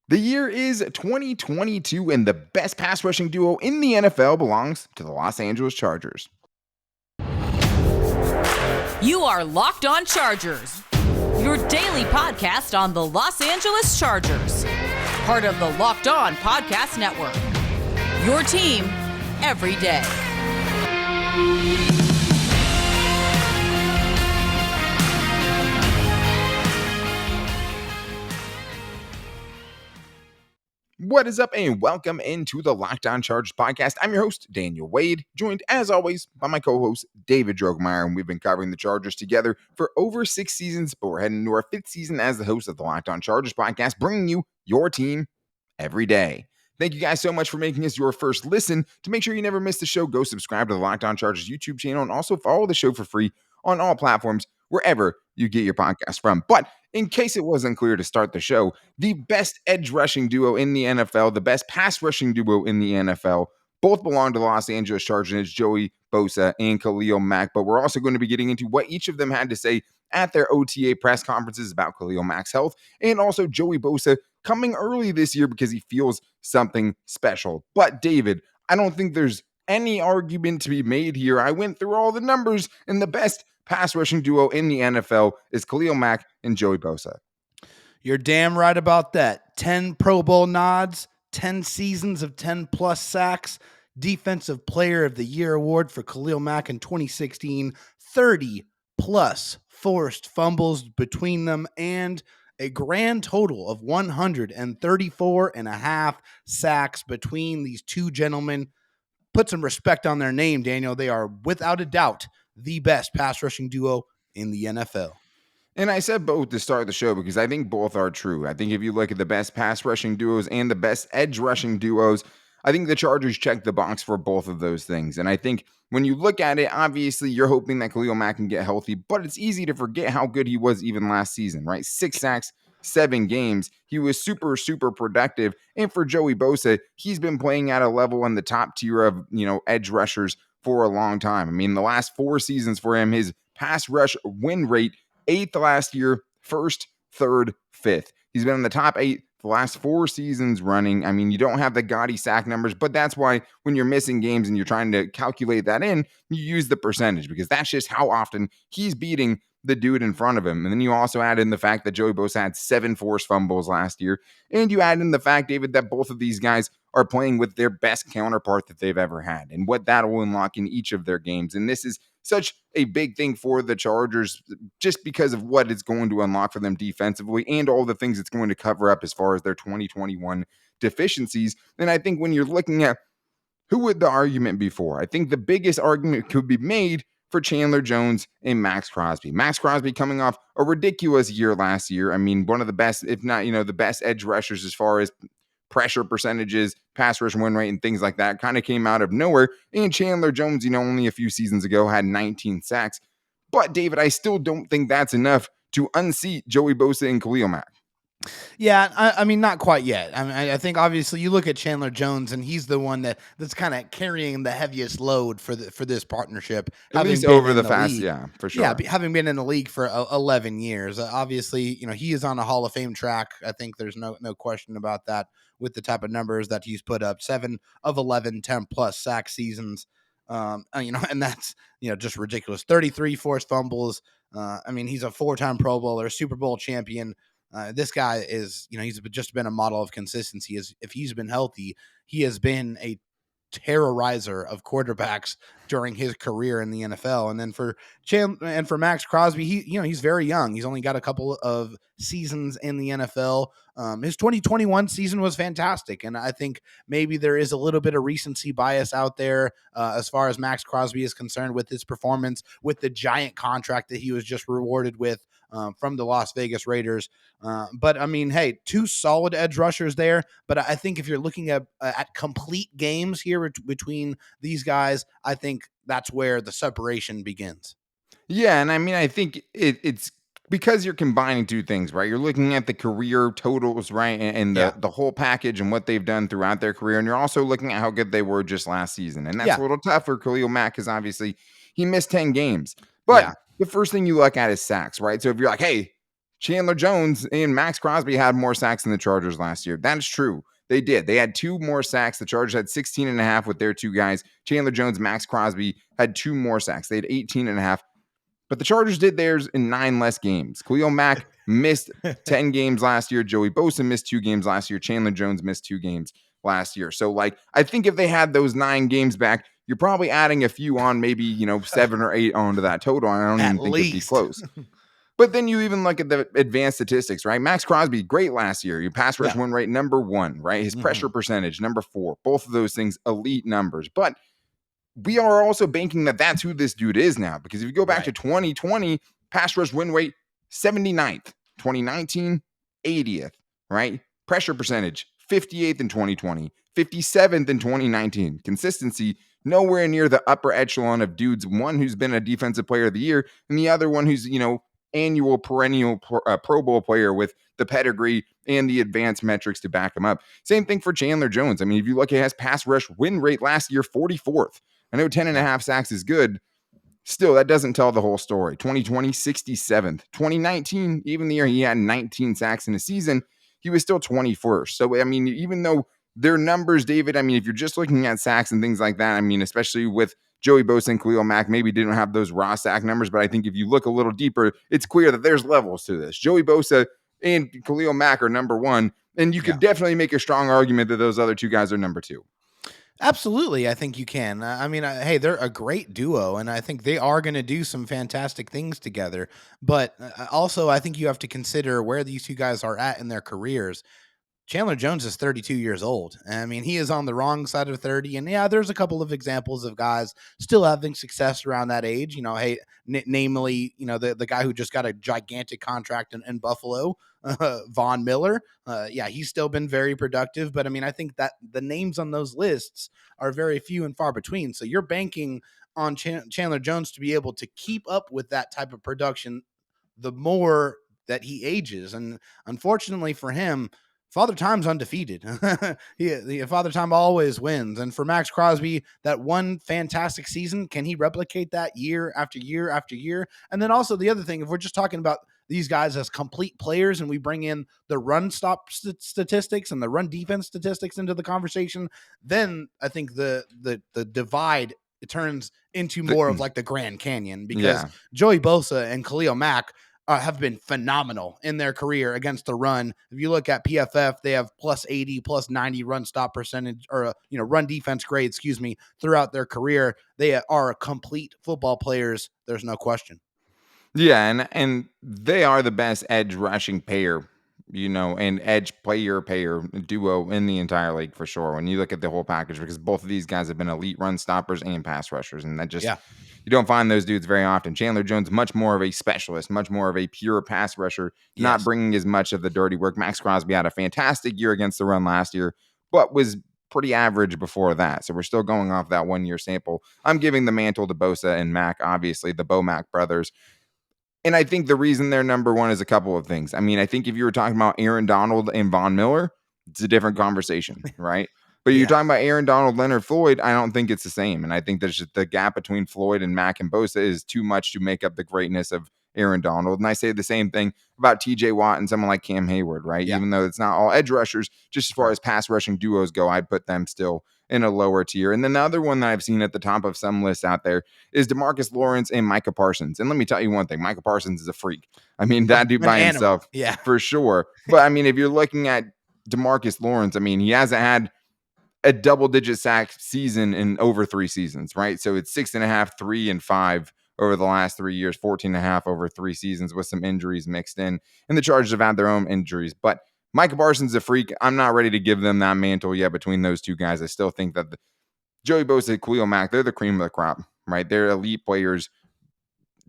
The year is 2022, and the best pass rushing duo in the NFL belongs to the Los Angeles Chargers. You are Locked On Chargers, your daily podcast on the Los Angeles Chargers, part of the Locked On Podcast Network. Your team every day. What is up, and welcome into the Locked On Chargers podcast. I'm your host, Daniel Wade, joined as always by my co-host, David Droegemeier, and we've been covering the Chargers together for over 6 seasons, but we're heading into our 5th season as the host of the Locked On Chargers podcast, bringing you your team every day. Thank you guys so much for making us your first listen. To make sure you never miss the show, go subscribe to the Locked On Chargers YouTube channel and also follow the show for free on all platforms, wherever you get your podcast from. But in case it wasn't clear to start the show, the best edge rushing duo in the NFL, the best pass rushing duo in the NFL, both belong to the Los Angeles Chargers, and it's Joey Bosa and Khalil Mack. But we're also going to be getting into what each of them had to say at their OTA press conferences about Khalil Mack's health, and also Joey Bosa coming early this year because he feels something special. But David, I don't think there's any argument to be made here. I went through all the numbers, and the best pass rushing duo in the NFL is Khalil Mack and Joey Bosa. You're damn right about that. 10 Pro Bowl nods, 10 seasons of 10-plus sacks, Defensive Player of the Year award for Khalil Mack in 2016, 30-plus forced fumbles between them, and a grand total of 134 and a half sacks between these two gentlemen. Put some respect on their name, Daniel. They are, without a doubt, the best pass rushing duo in the NFL. And I said both to start the show because I think both are true. I think if you look at the best pass rushing duos and the best edge rushing duos, I think the Chargers check the box for both of those things. And I think when you look at it, obviously you're hoping that Khalil Mack can get healthy, but it's easy to forget how good he was even last season, right? 6 sacks, 7 games. He was super, super productive. And for Joey Bosa, he's been playing at a level in the top tier of, edge rushers for a long time. I mean, the last 4 seasons for him, his pass rush win rate, 8th last year, 1st, 3rd, 5th. He's been in the top 8 the last 4 seasons running. I mean, you don't have the gaudy sack numbers, but that's why when you're missing games and you're trying to calculate that in, you use the percentage because that's just how often he's beating the dude in front of him. And then you also add in the fact that Joey Bosa had 7 forced fumbles last year. And you add in the fact, David, that both of these guys are playing with their best counterpart that they've ever had and what that will unlock in each of their games. And this is such a big thing for the Chargers just because of what it's going to unlock for them defensively and all the things it's going to cover up as far as their 2021 deficiencies. And I think when you're looking at who would the argument be for, I think the biggest argument could be made for Chandler Jones and Maxx Crosby. Maxx Crosby coming off a ridiculous year last year. I mean, one of the best, if not, the best edge rushers as far as pressure percentages, pass rush win rate, and things like that kind of came out of nowhere. And Chandler Jones, only a few seasons ago had 19 sacks. But David, I still don't think that's enough to unseat Joey Bosa and Khalil Mack. Yeah, I mean, not quite yet. I mean, I think obviously you look at Chandler Jones, and he's the one that's kind of carrying the heaviest load for this partnership. At least over the fast, yeah, for sure. Yeah, having been in the league for 11 years, obviously, he is on a Hall of Fame track. I think there's no question about that with the type of numbers that he's put up. 7 of 11, 10-plus sack seasons. And that's, just ridiculous. 33 forced fumbles. I mean, he's a 4-time Pro Bowler, Super Bowl champion. This guy is, he's just been a model of consistency. If he's been healthy, he has been a terrorizer of quarterbacks during his career in the NFL. And then for Maxx Crosby, he's very young. He's only got a couple of seasons in the NFL. His 2021 season was fantastic. And I think maybe there is a little bit of recency bias out there as far as Maxx Crosby is concerned with his performance, with the giant contract that he was just rewarded with from the Las Vegas Raiders. But I mean, hey, 2 solid edge rushers there. But I think if you're looking at complete games here between these guys, I think that's where the separation begins. Yeah, and I mean, I think it's because you're combining 2 things, right? You're looking at the career totals, right, and the whole package and what they've done throughout their career, and you're also looking at how good they were just last season. And that's a little tough for Khalil Mack because obviously he missed 10 games. But the first thing you look at is sacks, right? So if you're like, hey, Chandler Jones and Maxx Crosby had more sacks than the Chargers last year. That is true. They did. They had 2 more sacks. The Chargers had 16 and a half with their 2 guys. Chandler Jones, Maxx Crosby had 2 more sacks. They had 18 and a half. But the Chargers did theirs in 9 less games. Khalil Mack missed 10 games last year. Joey Bosa missed 2 games last year. Chandler Jones missed 2 games last year. So, like, I think if they had those 9 games back, you're probably adding a few on, maybe, 7 or 8 onto that total. And I don't even think it'd be close. But then you even look at the advanced statistics, right? Maxx Crosby, great last year. Your pass rush win rate, number 1, right? His pressure percentage, number 4. Both of those things, elite numbers. But we are also banking that that's who this dude is now. Because if you go back to 2020, pass rush win rate, 79th. 2019, 80th, right? Pressure percentage, 58th in 2020, 57th in 2019. Consistency, nowhere near the upper echelon of dudes. One who's been a defensive player of the year, and the other one who's, annual perennial Pro Bowl player with the pedigree and the advanced metrics to back him up. Same thing for Chandler Jones. I mean, if you look at his pass rush win rate last year, 44th. I know 10 and a half sacks is good. Still, that doesn't tell the whole story. 2020, 67th. 2019, even the year he had 19 sacks in a season, he was still 21st. So, I mean, even though their numbers, David, I mean, if you're just looking at sacks and things like that, I mean, especially with Joey Bosa and Khalil Mack, maybe didn't have those raw sack numbers, but I think if you look a little deeper, it's clear that there's levels to this. Joey Bosa and Khalil Mack are number 1, and you could definitely make a strong argument that those other 2 guys are number 2. Absolutely, I think you can. I mean, hey, they're a great duo, and I think they are going to do some fantastic things together. But also, I think you have to consider where these 2 guys are at in their careers. Chandler Jones is 32 years old. I mean, he is on the wrong side of 30. And yeah, there's a couple of examples of guys still having success around that age. Namely, the guy who just got a gigantic contract in Buffalo, Von Miller. He's still been very productive. But I mean, I think that the names on those lists are very few and far between. So you're banking on Chandler Jones to be able to keep up with that type of production the more that he ages. And unfortunately for him, Father Time's undefeated. Father Time always wins. And for Maxx Crosby, that one fantastic season, can he replicate that year after year after year? And then also the other thing, if we're just talking about these guys as complete players and we bring in the run stop statistics and the run defense statistics into the conversation, then I think the divide, it turns into more of like the Grand Canyon, because Joey Bosa and Khalil Mack have been phenomenal in their career against the run. If you look at PFF, they have plus 80, plus 90 run stop percentage, or run defense grade, throughout their career. They are complete football players. There's no question. Yeah, and they are the best edge rushing pair, and edge player duo in the entire league for sure. When you look at the whole package, because both of these guys have been elite run stoppers and pass rushers, and that just you don't find those dudes very often. Chandler Jones, much more of a specialist, much more of a pure pass rusher, not bringing as much of the dirty work. Maxx Crosby had a fantastic year against the run last year, but was pretty average before that. So we're still going off that 1 year sample. I'm giving the mantle to Bosa and Mack, obviously the Bo Mack brothers. And I think the reason they're number 1 is a couple of things. I mean, I think if you were talking about Aaron Donald and Von Miller, it's a different conversation, right? But you're talking about Aaron Donald, Leonard Floyd, I don't think it's the same. And I think there's just the gap between Floyd and Mack and Bosa is too much to make up the greatness of Aaron Donald. And I say the same thing about TJ Watt and someone like Cam Hayward, right? Even though it's not all edge rushers, just as far as pass rushing duos go, I'd put them still in a lower tier. And then the other one that I've seen at the top of some lists out there is DeMarcus Lawrence and Micah Parsons. And let me tell you one thing, Micah Parsons is a freak. I mean, that dude by himself, for sure. But I mean, if you're looking at DeMarcus Lawrence, I mean, he hasn't had a double-digit sack season in over 3 seasons, right? So it's 6.5, 3, and 5 over the last 3 years, 14.5 over 3 seasons with some injuries mixed in. And the Chargers have had their own injuries. But Micah Parsons is a freak. I'm not ready to give them that mantle yet between those 2 guys. I still think that Joey Bosa and Khalil Mack, they're the cream of the crop, right? They're elite players.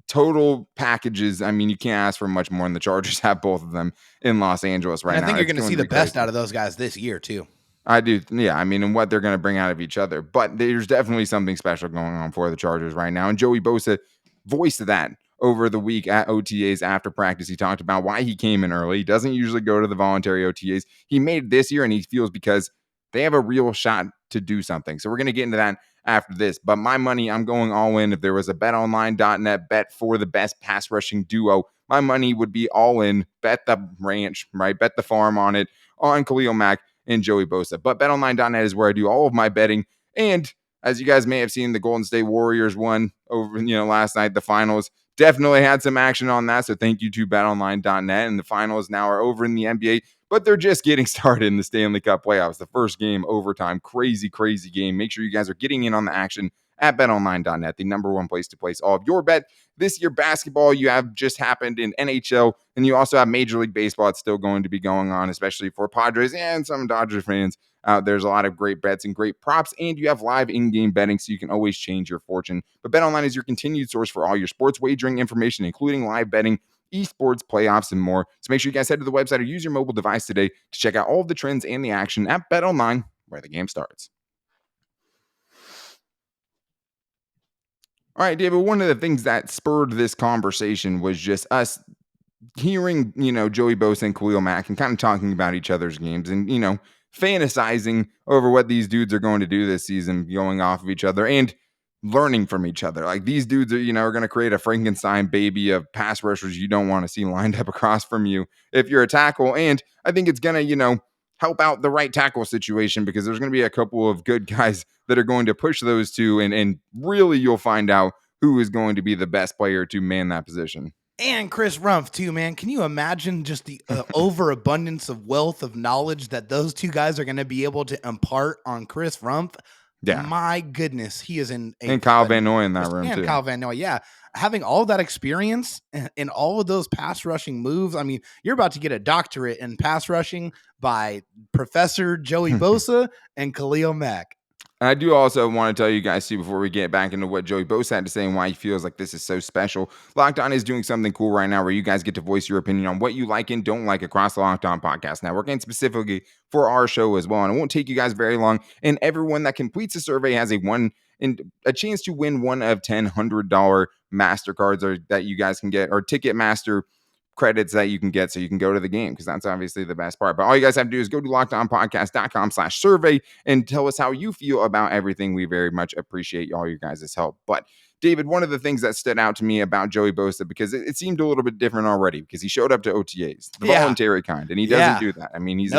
Total packages. I mean, you can't ask for much more, and the Chargers have both of them in Los Angeles right now. I think you're going to see the best out of those guys this year, too. I do. Yeah. I mean, and what they're going to bring out of each other. But there's definitely something special going on for the Chargers right now. And Joey Bosa voiced that over the week at OTAs after practice. He talked about why he came in early. He doesn't usually go to the voluntary OTAs. He made it this year, and he feels because they have a real shot to do something. So we're going to get into that after this. But my money, I'm going all in. If there was a betonline.net bet for the best pass rushing duo, my money would be all in. Bet the ranch, right? Bet the farm on it, on Khalil Mack and Joey Bosa. But betonline.net is where I do all of my betting. And as you guys may have seen, the Golden State Warriors won over, last night, the finals. Definitely had some action on that. So thank you to betonline.net. And the finals now are over in the NBA, but they're just getting started in the Stanley Cup playoffs. The first game, overtime, crazy, crazy game. Make sure you guys are getting in on the action at betonline.net, the number one place to place all of your bet. This year, basketball, you have just happened in NHL, and you also have Major League Baseball. It's still going to be going on, especially for Padres and some Dodgers fans. There's a lot of great bets and great props, and you have live in-game betting, so you can always change your fortune. But BetOnline is your continued source for all your sports wagering information, including live betting, esports, playoffs, and more. So make sure you guys head to the website or use your mobile device today to check out all of the trends and the action at BetOnline, where the game starts. All right, David, one of the things that spurred this conversation was just us hearing, Joey Bosa and Khalil Mack and kind of talking about each other's games and, fantasizing over what these dudes are going to do this season, going off of each other and learning from each other. Like these dudes are going to create a Frankenstein baby of pass rushers you don't want to see lined up across from you if you're a tackle. And I think it's going to, help out the right tackle situation because there's going to be a couple of good guys that are going to push those two. And really you'll find out who is going to be the best player to man that position. And Chris Rumpf too, man. Can you imagine just the overabundance of wealth of knowledge that those two guys are going to be able to impart on Chris Rumpf? Yeah. My goodness, he is in and Kyle Van Noy in that room too. Kyle Van Noy, yeah. Having all that experience and all of those pass rushing moves. I mean, you're about to get a doctorate in pass rushing by Professor Joey Bosa and Khalil Mack. And I do also want to tell you guys, too, before we get back into what Joey Bosa had to say and why he feels like this is so special, Locked On is doing something cool right now where you guys get to voice your opinion on what you like and don't like across the Locked On Podcast Network and specifically for our show as well. And it won't take you guys very long. And everyone that completes the survey has a chance to win one of $100 MasterCards that you guys can get, or Ticketmaster credits that you can get so you can go to the game, because that's obviously the best part. But all you guys have to do is go to lockedonpodcast.com/survey and tell us how you feel about everything. We very much appreciate all your guys' help. But David, one of the things that stood out to me about Joey Bosa, because it seemed a little bit different already, because he showed up to OTAs, the voluntary kind, and he doesn't do that. I mean, he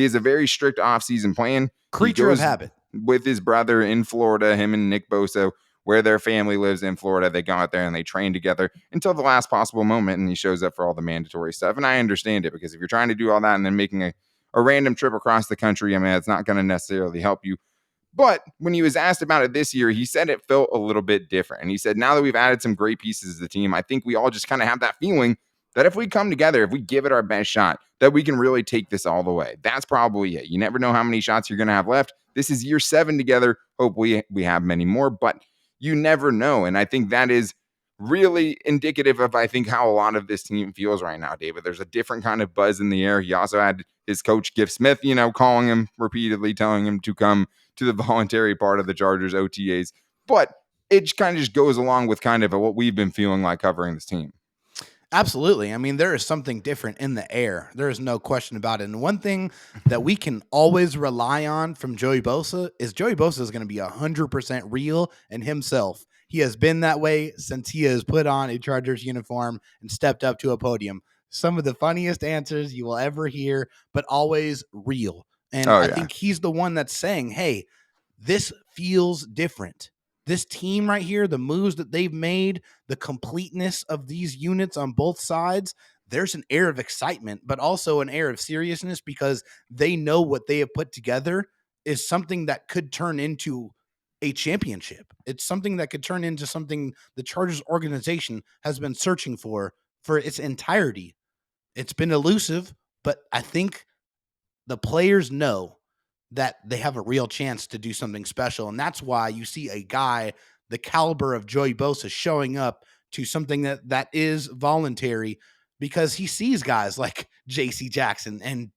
has a very strict off-season plan. Creature of habit. With his brother in Florida, him and Nick Bosa, where their family lives in Florida. They go out there and they train together until the last possible moment, and he shows up for all the mandatory stuff. And I understand it, because if you're trying to do all that and then making a random trip across the country, I mean, it's not going to necessarily help you. But when he was asked about it this year, he said it felt a little bit different. And he said, now that we've added some great pieces to the team, I think we all just kind of have that feeling that if we come together, if we give it our best shot, that we can really take this all the way. That's probably it. You never know how many shots you're going to have left. This is year 7 together. Hopefully we have many more, but you never know. And I think that is really indicative of, I think, how a lot of this team feels right now, David. There's a different kind of buzz in the air. He also had his coach, Giff Smith, calling him repeatedly, telling him to come to the voluntary part of the Chargers OTAs. But it kind of just goes along with kind of what we've been feeling like covering this team. Absolutely. I mean, there is something different in the air. There is no question about it. And one thing that we can always rely on from Joey Bosa is Joey Bosa is going to be 100% real and himself. He has been that way since he has put on a Chargers uniform and stepped up to a podium. Some of the funniest answers you will ever hear, but always real. And I think he's the one that's saying, hey, this feels different. This team right here, the moves that they've made, the completeness of these units on both sides, there's an air of excitement, but also an air of seriousness, because they know what they have put together is something that could turn into a championship. It's something that could turn into something the Chargers organization has been searching for its entirety. It's been elusive, but I think the players know that they have a real chance to do something special. And that's why you see a guy the caliber of Joey Bosa showing up to something that is voluntary, because he sees guys like J.C. Jackson and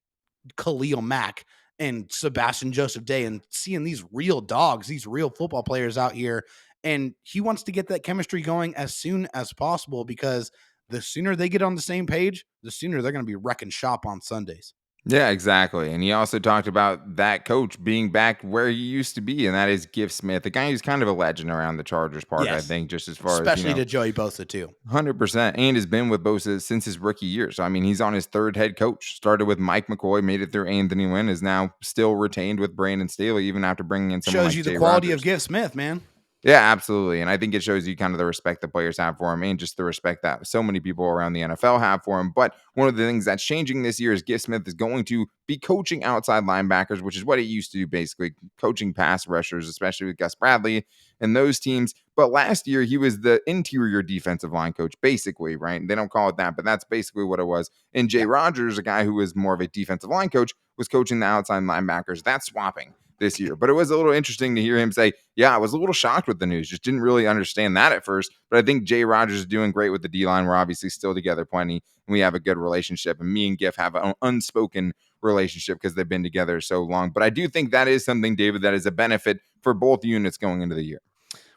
Khalil Mack and Sebastian Joseph Day, and seeing these real dogs, these real football players out here. And he wants to get that chemistry going as soon as possible, because the sooner they get on the same page, the sooner they're going to be wrecking shop on Sundays. Yeah, exactly. And he also talked about that coach being back where he used to be, and that is Gift Smith, a guy who's kind of a legend around the Chargers park, I Yes, think, just as far as, especially to Joey Bosa too. 100%, and has been with Bosa since his rookie year. So, I mean, he's on his third head coach. Started with Mike McCoy, made it through Anthony Lynn, is now still retained with Brandon Staley, even after bringing in someone Shows like you the Jay quality of Rodgers. Gift Smith, man. Yeah, absolutely. And I think it shows you kind of the respect the players have for him and just the respect that so many people around the NFL have for him. But one of the things that's changing this year is Gift Smith is going to be coaching outside linebackers, which is what he used to do, basically coaching pass rushers, especially with Gus Bradley and those teams. But last year, he was the interior defensive line coach, basically, right? They don't call it that, but that's basically what it was. And Jay Yeah. Rodgers, a guy who was more of a defensive line coach, was coaching the outside linebackers. That's swapping this year. But it was a little interesting to hear him say, yeah, I was a little shocked with the news. Just didn't really understand that at first. But I think Jay Rodgers is doing great with the D-line. We're obviously still together plenty, and we have a good relationship. And me and Giff have an unspoken relationship because they've been together so long. But I do think that is something, David, that is a benefit for both units going into the year.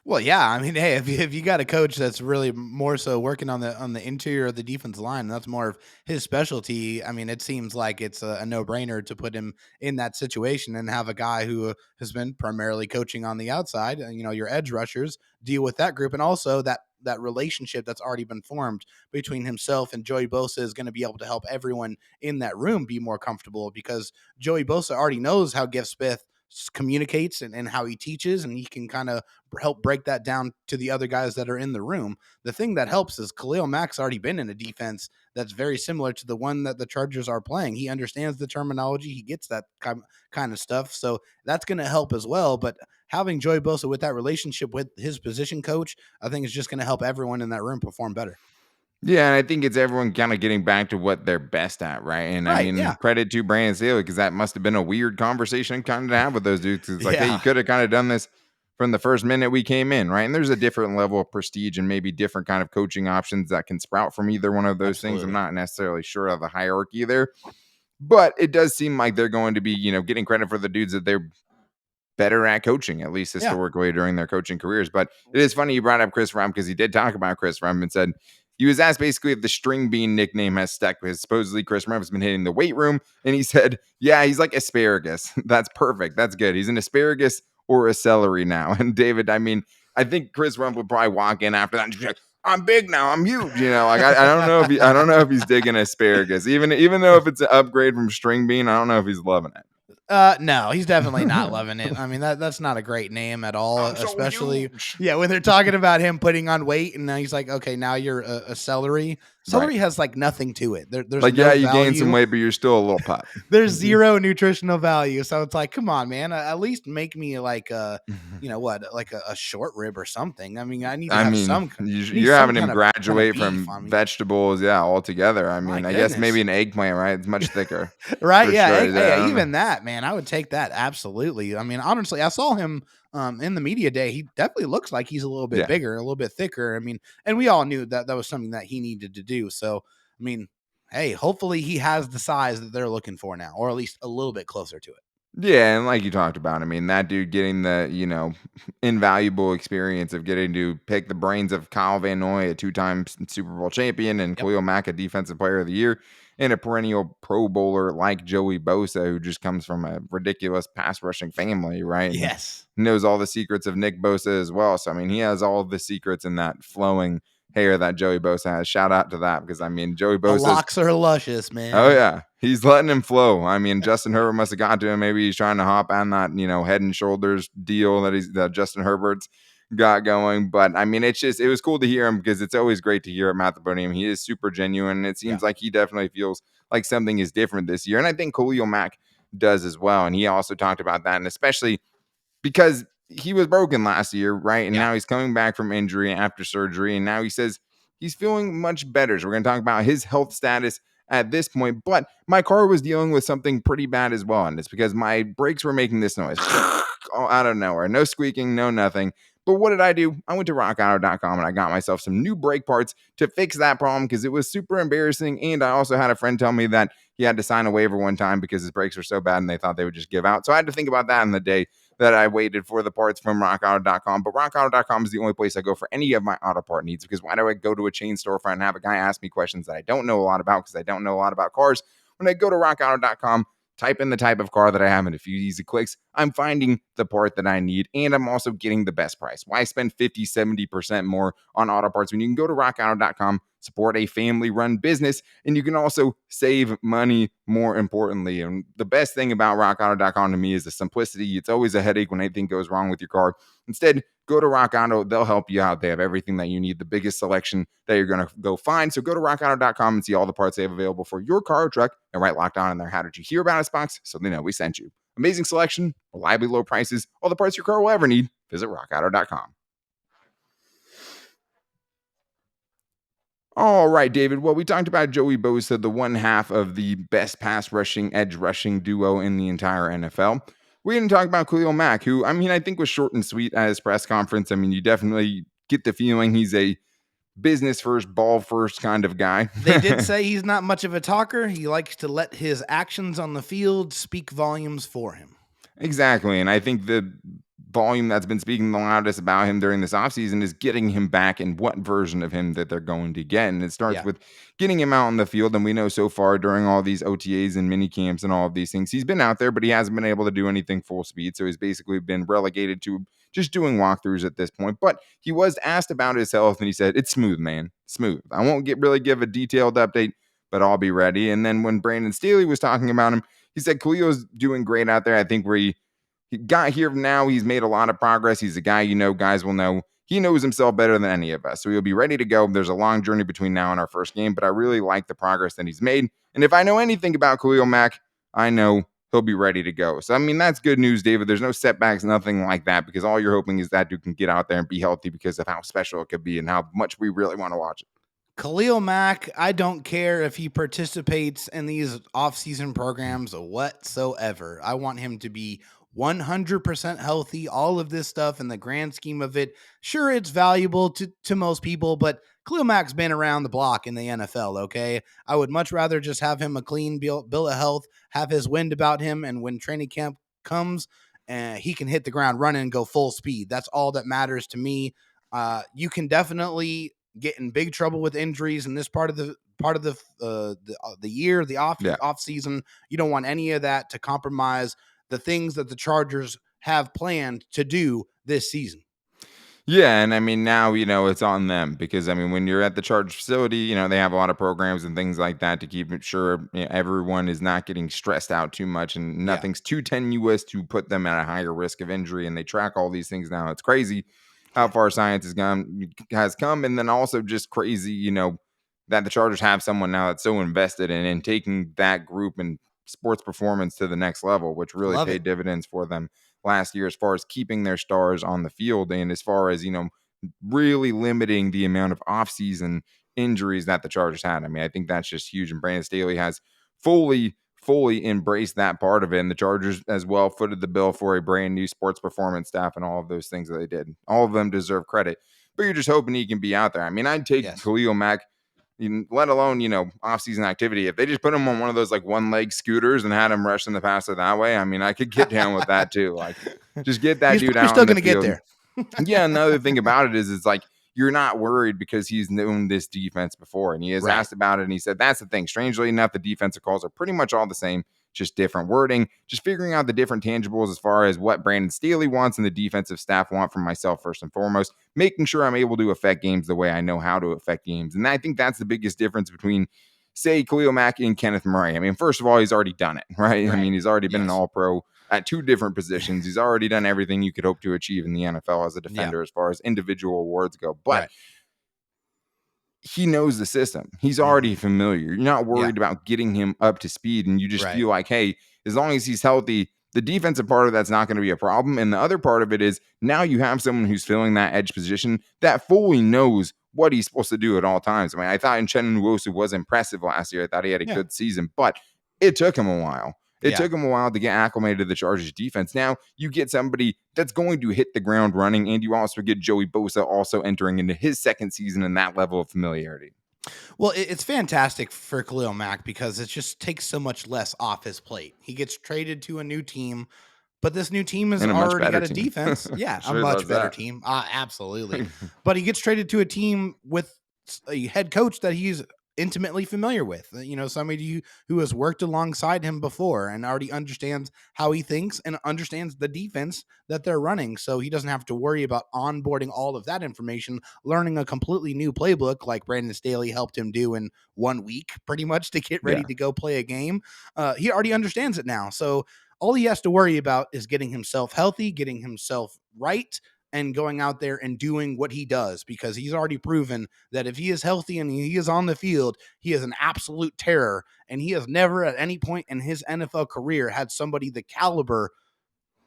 Well, yeah. I mean, hey, if you got a coach that's really more so working on the interior of the defense line, that's more of his specialty. I mean, it seems like it's a no brainer to put him in that situation and have a guy who has been primarily coaching on the outside. Your edge rushers deal with that group, and also that relationship that's already been formed between himself and Joey Bosa is going to be able to help everyone in that room be more comfortable because Joey Bosa already knows how Gift Smith communicates and how he teaches, and he can kind of help break that down to the other guys that are in the room. The thing that helps is Khalil Mack's already been in a defense that's very similar to the one that the Chargers are playing. He understands the terminology. He gets that kind of stuff. So that's going to help as well. But having Joey Bosa with that relationship with his position coach, I think is just going to help everyone in that room perform better. Yeah, and I think it's everyone kind of getting back to what they're best at, right? And I Right. mean, Yeah. credit to Brandon Staley because that must have been a weird conversation kind of to have with those dudes. It's like, hey, you Yeah. could have kind of done this from the first minute we came in, right? And there's a different level of prestige and maybe different kind of coaching options that can sprout from either one of those things. I'm Absolutely. not necessarily sure of the hierarchy there, but it does seem like they're going to be, getting credit for the dudes that they're better at coaching, at least Yeah. historically during their coaching careers. But it is funny you brought up Chris Rump because he did talk about Chris Rump and said he was asked basically if the string bean nickname has stuck because supposedly Chris Rump has been hitting the weight room. And he said, yeah, he's like asparagus. That's perfect. That's good. He's an asparagus or a celery now. And David, I mean, I think Chris Rump would probably walk in after that and just be like, I'm big now. I'm huge. Like I don't know if I don't know if he's digging asparagus, even though if it's an upgrade from string bean. I don't know if he's loving it. No, he's definitely not loving it. I mean, that's not a great name at all, I'm so especially huge. when they're talking about him putting on weight and now he's like, okay, now you're a celery. Right. Celery has like nothing to it. There's Like, no yeah, you gained some value. weight, but you're still a little pup. There's zero nutritional value. So it's like, come on, man, at least make me like like a short rib or something. I mean, I need to I have mean, some need you're some having him kind of graduate beef from on me. vegetables, yeah, altogether. I My mean, I guess maybe goodness. an eggplant, right? It's much thicker. Right? For Yeah. sure. Hey, I don't know. even that, man, I would take that absolutely. I mean, honestly, I saw him in the media day. He definitely looks like he's a little bit Yeah. bigger, a little bit thicker. I mean, and we all knew that was something that he needed to do. So, I mean, hey, hopefully he has the size that they're looking for now, or at least a little bit closer to it. Yeah, and like you talked about, I mean, that dude getting the, invaluable experience of getting to pick the brains of Kyle Van Noy, a two-time Super Bowl champion, and Yep. Khalil Mack, a defensive player of the year, and a perennial Pro Bowler like Joey Bosa, who just comes from a ridiculous pass rushing family, right? And Yes. knows all the secrets of Nick Bosa as well. So, I mean, he has all the secrets in that flowing hair that Joey Bosa has. Shout out to that because, I mean, Joey The Bosa's locks are luscious, oh man. yeah, he's letting him flow. I mean, Justin Herbert must have got to him. Maybe he's trying to hop on that, Head and Shoulders deal that Justin Herbert's got going. But I mean, it was cool to hear him because it's always great to hear him at the podium. He is super genuine, and it Yeah. seems like he definitely feels like something is different this year. And I think Khalil Mack does as well. And he also talked about that, and especially because he was broken last year, right? And Yeah. now he's coming back from injury after surgery. And now he says he's feeling much better. So we're going to talk about his health status at this point. But my car was dealing with something pretty bad as well. And it's because my brakes were making this noise out of nowhere. No squeaking, no nothing. But what did I do? I went to rockauto.com and I got myself some new brake parts to fix that problem because it was super embarrassing. And I also had a friend tell me that he had to sign a waiver one time because his brakes were so bad and they thought they would just give out. So I had to think about that in the day that I waited for the parts from rockauto.com. But rockauto.com is the only place I go for any of my auto part needs because why do I go to a chain storefront and have a guy ask me questions that I don't know a lot about because I don't know a lot about cars when I go to rockauto.com, type in the type of car that I have, in a few easy clicks, I'm finding the part that I need, and I'm also getting the best price. Why spend 50-70% more on auto parts when you can go to rockauto.com, support a family-run business, and you can also save money, more importantly. And the best thing about rockauto.com to me is the simplicity. It's always a headache when anything goes wrong with your car. Instead, go to Rock Auto. They'll help you out. They have everything that you need, the biggest selection that you're going to go find. So go to rockauto.com and see all the parts they have available for your car or truck, and write Locked On in their "How did you hear about us" box so they know we sent you. Amazing selection, reliably low prices, all the parts your car will ever need. Visit rockauto.com. All right, David. Well, we talked about Joey Bosa, the one half of the best pass rushing, edge rushing duo in the entire NFL. We didn't talk about Khalil Mack, who, I think was short and sweet at his press conference. You definitely get the feeling he's a business first, ball first kind of guy. They did say he's not much of a talker. He likes to let his actions on the field speak volumes for him. Exactly. And I think the volume that's been speaking the loudest about him during this offseason is getting him back and what version of him that they're going to get. And it starts with getting him out on the field. And we know so far during all these OTAs and mini camps and all of these things, he's been out there, but he hasn't been able to do anything full speed. So he's basically been relegated to just doing walkthroughs at this point. But he was asked about his health, and he said, "It's smooth, man. Smooth. I won't really give a detailed update, but I'll be ready." And then when Brandon Staley was talking about him, he said Khalil's doing great out there. I think where he got here now, he's made a lot of progress. He's a guy, guys will know. He knows himself better than any of us. So he'll be ready to go. There's a long journey between now and our first game, but I really like the progress that he's made. And if I know anything about Khalil Mack, I know he'll be ready to go. So, that's good news, David. There's no setbacks, nothing like that, because all you're hoping is that dude can get out there and be healthy because of how special it could be and how much we really want to watch it. Khalil Mack, I don't care if he participates in these off-season programs whatsoever. I want him to be 100% healthy. All of this stuff in the grand scheme of it, sure, it's valuable to most people, but Khalil Mack's been around the block in the NFL, okay? I would much rather just have him a clean bill of health, have his wind about him, and when training camp comes, he can hit the ground running and go full speed. That's all that matters to me. You can definitely get in big trouble with injuries in this part of the year, the off season. You don't want any of that to compromise the things that the Chargers have planned to do this season. Yeah, and now, it's on them because, when you're at the Chargers facility, they have a lot of programs and things like that to keep it sure everyone is not getting stressed out too much and nothing's too tenuous to put them at a higher risk of injury. And they track all these things now. It's crazy how far science has come. And then also just crazy, that the Chargers have someone now that's so invested in taking that group and sports performance to the next level, which really paid dividends for them last year as far as keeping their stars on the field and as far as, really limiting the amount of offseason injuries that the Chargers had. I think that's just huge. And Brandon Staley has fully embraced that part of it. And the Chargers as well footed the bill for a brand new sports performance staff and all of those things that they did. All of them deserve credit, but you're just hoping he can be out there. I'd take Khalil Mack, let alone, off-season activity. If they just put him on one of those one-leg scooters and had him rushing the passer that way, I could get down with that too. Just get that dude out. You're still going to get there. Yeah, another thing about it is it's you're not worried because he's known this defense before. And he has asked about it, and he said that's the thing. Strangely enough, the defensive calls are pretty much all the same, just different wording, just figuring out the different tangibles as far as what Brandon Staley wants and the defensive staff want from myself first and foremost, making sure I'm able to affect games the way I know how to affect games. And I think that's the biggest difference between, say, Khalil Mack and Kenneth Murray. First of all, he's already done it, right? He's already been an all-pro at two different positions. He's already done everything you could hope to achieve in the NFL as a defender as far as individual awards go. But he knows the system. He's already familiar. You're not worried about getting him up to speed, and you just feel like, hey, as long as he's healthy, the defensive part of that's not going to be a problem. And the other part of it is now you have someone who's filling that edge position that fully knows what he's supposed to do at all times. I thought Chandler was impressive last year. I thought he had a good season, but it took him a while. It took him a while to get acclimated to the Chargers defense. Now you get somebody that's going to hit the ground running, and you also get Joey Bosa also entering into his second season in that level of familiarity. Well, it's fantastic for Khalil Mack because it just takes so much less off his plate. He gets traded to a new team, but this new team has already got a defense. Yeah, sure, a much better team. Absolutely. But he gets traded to a team with a head coach that he's intimately familiar with, somebody who has worked alongside him before and already understands how he thinks and understands the defense that they're running. So he doesn't have to worry about onboarding all of that information, learning a completely new playbook like Brandon Staley helped him do in 1 week, pretty much, to get ready Yeah. to go play a game. He already understands it now. So all he has to worry about is getting himself healthy, getting himself right, and going out there and doing what he does, because he's already proven that if he is healthy and he is on the field, he is an absolute terror. And he has never at any point in his NFL career had somebody the caliber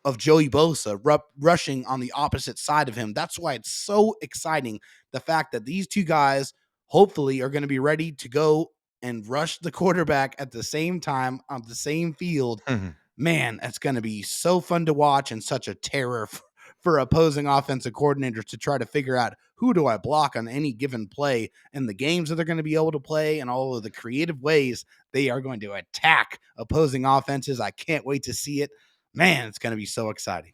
of Joey Bosa rushing on the opposite side of him. That's why it's so exciting. The fact that these two guys hopefully are going to be ready to go and rush the quarterback at the same time on the same field. Man, that's going to be so fun to watch and such a terror for opposing offensive coordinators to try to figure out who do I block on any given play, and the games that they're going to be able to play and all of the creative ways they are going to attack opposing offenses. I can't wait to see it. Man, it's going to be so exciting.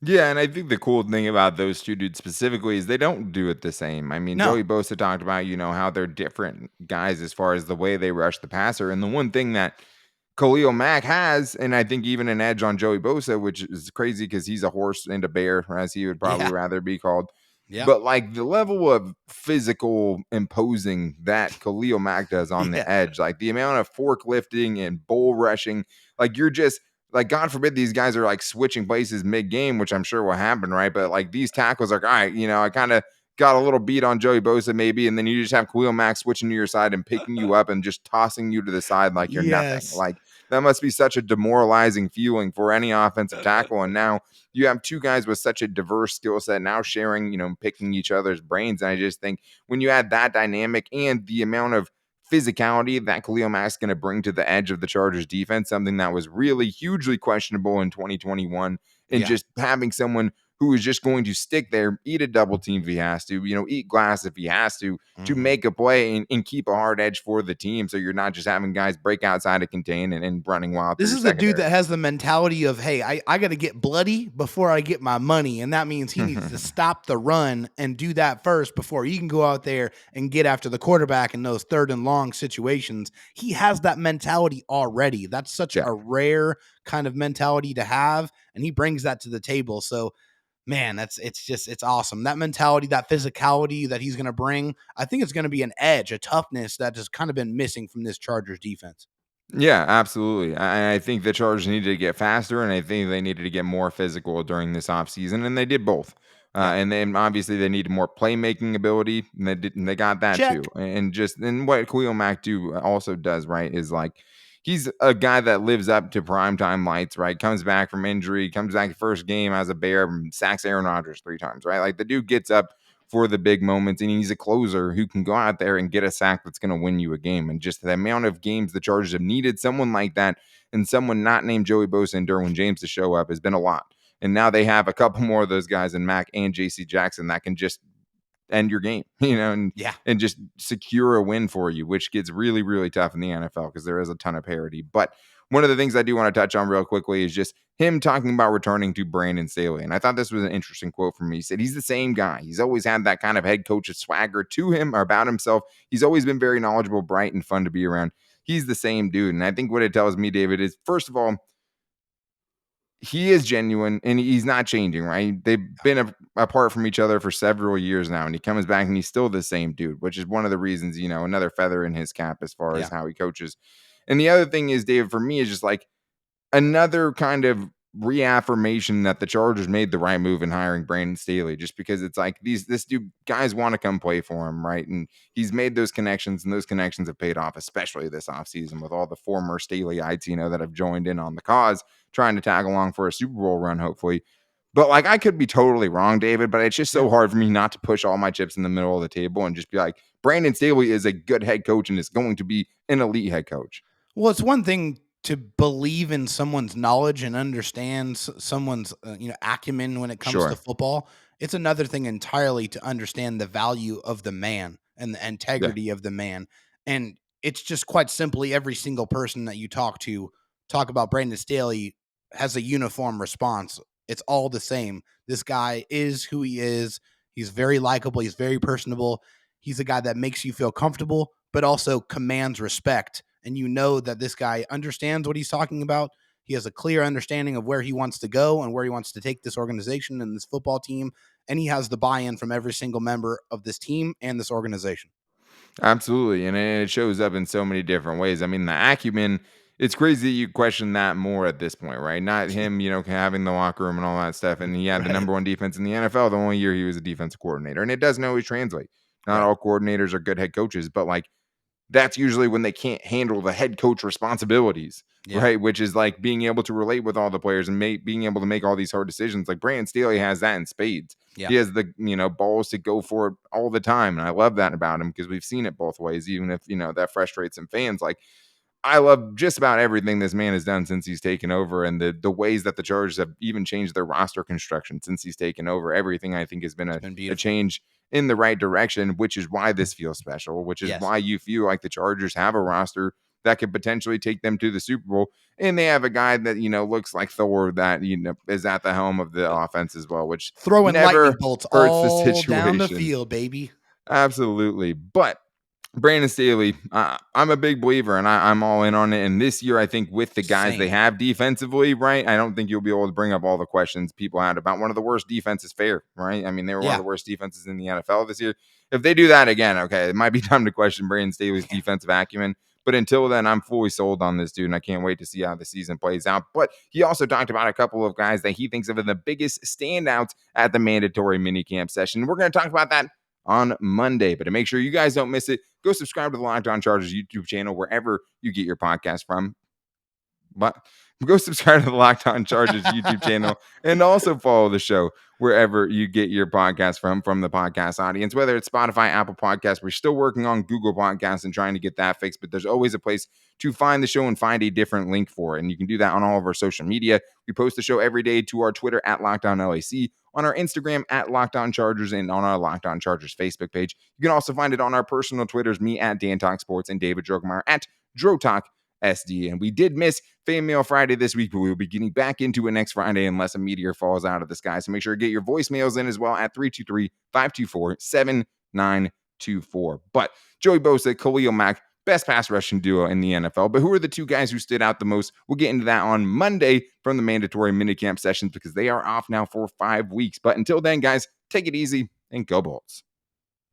Yeah, and I think the cool thing about those two dudes specifically is they don't do it the same. I mean, No. Joey Bosa talked about, how they're different guys as far as the way they rush the passer. And the one thing that Khalil Mack has, and I think even an edge on Joey Bosa, which is crazy because he's a horse and a bear, as he would probably Yeah. rather be called. Yeah. But like the level of physical imposing that Khalil Mack does on the Yeah. edge, like the amount of forklifting and bull rushing, like you're just like, God forbid these guys are like switching places mid game, which I'm sure will happen, right? But like these tackles, like, all right, I kind of got a little beat on Joey Bosa maybe, and then you just have Khalil Mack switching to your side and picking you up and just tossing you to the side like you're nothing. Yes. Like that must be such a demoralizing feeling for any offensive tackle. And now you have two guys with such a diverse skill set now sharing, picking each other's brains. And I just think when you add that dynamic and the amount of physicality that Khalil Mack's going to bring to the edge of the Chargers defense, something that was really hugely questionable in 2021, and Yeah. just having someone who is just going to stick there, eat a double team if he has to, eat glass if he has to make a play and keep a hard edge for the team. So you're not just having guys break outside to contain and running wild through This your is the dude secondary. that has the mentality of, hey, I got to get bloody before I get my money. And that means he needs to stop the run and do that first before he can go out there and get after the quarterback in those 3rd and long situations. He has that mentality already. That's such a rare kind of mentality to have. And he brings that to the table. So, man, it's awesome. That mentality, that physicality that he's going to bring, I think it's going to be an edge, a toughness that has kind of been missing from this Chargers defense. Yeah, absolutely. I think the Chargers needed to get faster, and I think they needed to get more physical during this offseason, and they did both. Yeah. And then obviously they needed more playmaking ability, and they got that Check. too. And what Khalil Mack also does, right, is like he's a guy that lives up to primetime lights, right? Comes back from injury, comes back first game as a Bear, sacks Aaron Rodgers 3 times, right? Like the dude gets up for the big moments, and he's a closer who can go out there and get a sack that's going to win you a game. And just the amount of games the Chargers have needed someone like that and someone not named Joey Bosa and Derwin James to show up has been a lot. And now they have a couple more of those guys in Mack and JC Jackson that can just end your game, and just secure a win for you, which gets really, really tough in the NFL because there is a ton of parity. But one of the things I do want to touch on real quickly is just him talking about returning to Brandon Staley. And I thought this was an interesting quote from me. He said, he's the same guy. He's always had that kind of head coach's swagger to him or about himself. He's always been very knowledgeable, bright, and fun to be around. He's the same dude. And I think what it tells me, David, is first of all, he is genuine and he's not changing, right? They've been apart from each other for several years now, and he comes back and he's still the same dude, which is one of the reasons, another feather in his cap as far as how he coaches. And the other thing is, David, for me, is just like another kind of reaffirmation that the Chargers made the right move in hiring Brandon Staley, just because it's like this dude guys want to come play for him, right? And he's made those connections, and those connections have paid off, especially this offseason with all the former Staley-ites, that have joined in on the cause, trying to tag along for a Super Bowl run, hopefully. But like, I could be totally wrong, David, but it's just so hard for me not to push all my chips in the middle of the table and just be like, Brandon Staley is a good head coach and is going to be an elite head coach. Well, it's one thing to believe in someone's knowledge and understand someone's acumen when it comes to football. It's another thing entirely to understand the value of the man and the integrity of the man. And it's just quite simply every single person that you talk about Brandon Staley has a uniform response. It's all the same. This guy is who he is. He's very likable. He's very personable. He's a guy that makes you feel comfortable but also commands respect. And you know that this guy understands what he's talking about. He has a clear understanding of where he wants to go and where he wants to take this organization and this football team. And he has the buy-in from every single member of this team and this organization. Absolutely. And it shows up in so many different ways. I mean, the acumen, it's crazy that you question that more at this point, right? Not him, having the locker room and all that stuff. And he had the Right. number one defense in the NFL the only year he was a defensive coordinator. And it doesn't always translate. Not Right. all coordinators are good head coaches, but like that's usually when they can't handle the head coach responsibilities, Yeah. right? Which is like being able to relate with all the players and being able to make all these hard decisions. Like Brandon Staley has that in spades. Yeah. He has the, balls to go for it all the time. And I love that about him because we've seen it both ways, even if, that frustrates some fans. Like, I love just about everything this man has done since he's taken over, and the ways that the Chargers have even changed their roster construction since he's taken over. Everything I think has been It's been a beautiful. change in the right direction, which is why this feels special, which is Yes. why you feel like the Chargers have a roster that could potentially take them to the Super Bowl. And they have a guy that, looks like Thor that, is at the helm of the offense as well, which Throwing lightning never bolts hurts the all down the situation. field, baby. Absolutely. But Brandon Staley, I'm a big believer, and I'm all in on it. And this year, I think with the guys they Same. have defensively, right, I don't think you'll be able to bring up all the questions people had about one of the worst defenses fair, right? I mean, they were one of Yeah. the worst defenses in the NFL this year. If they do that again, okay, it might be time to question Brandon Staley's defensive acumen. But until then, I'm fully sold on this dude, and I can't wait to see how the season plays out. But he also talked about a couple of guys that he thinks of as the biggest standouts at the mandatory minicamp session. We're going to talk about that on Monday. But to make sure you guys don't miss it, go subscribe to the Locked On Chargers YouTube channel wherever you get your podcast from. But go subscribe to the Locked On Chargers YouTube channel and also follow the show wherever you get your podcast from the podcast audience, whether it's Spotify, Apple Podcasts. We're still working on Google Podcasts and trying to get that fixed, but there's always a place to find the show and find a different link for it. And you can do that on all of our social media. We post the show every day to our Twitter at LockedOnLAC, on our Instagram at Locked On Chargers, and on our Locked On Chargers Facebook page. You can also find it on our personal Twitters, me at Dan Talk Sports and David Droegemeier at DroTalk SD. And we did miss Fan Mail Friday this week, but we'll be getting back into it next Friday unless a meteor falls out of the sky. So make sure to get your voicemails in as well at 323-524-7924. But Joey Bosa, Khalil Mack, best pass rushing duo in the NFL. But who are the two guys who stood out the most? We'll get into that on Monday from the mandatory minicamp sessions because they are off now for 5 weeks. But until then, guys, take it easy and go Bolts.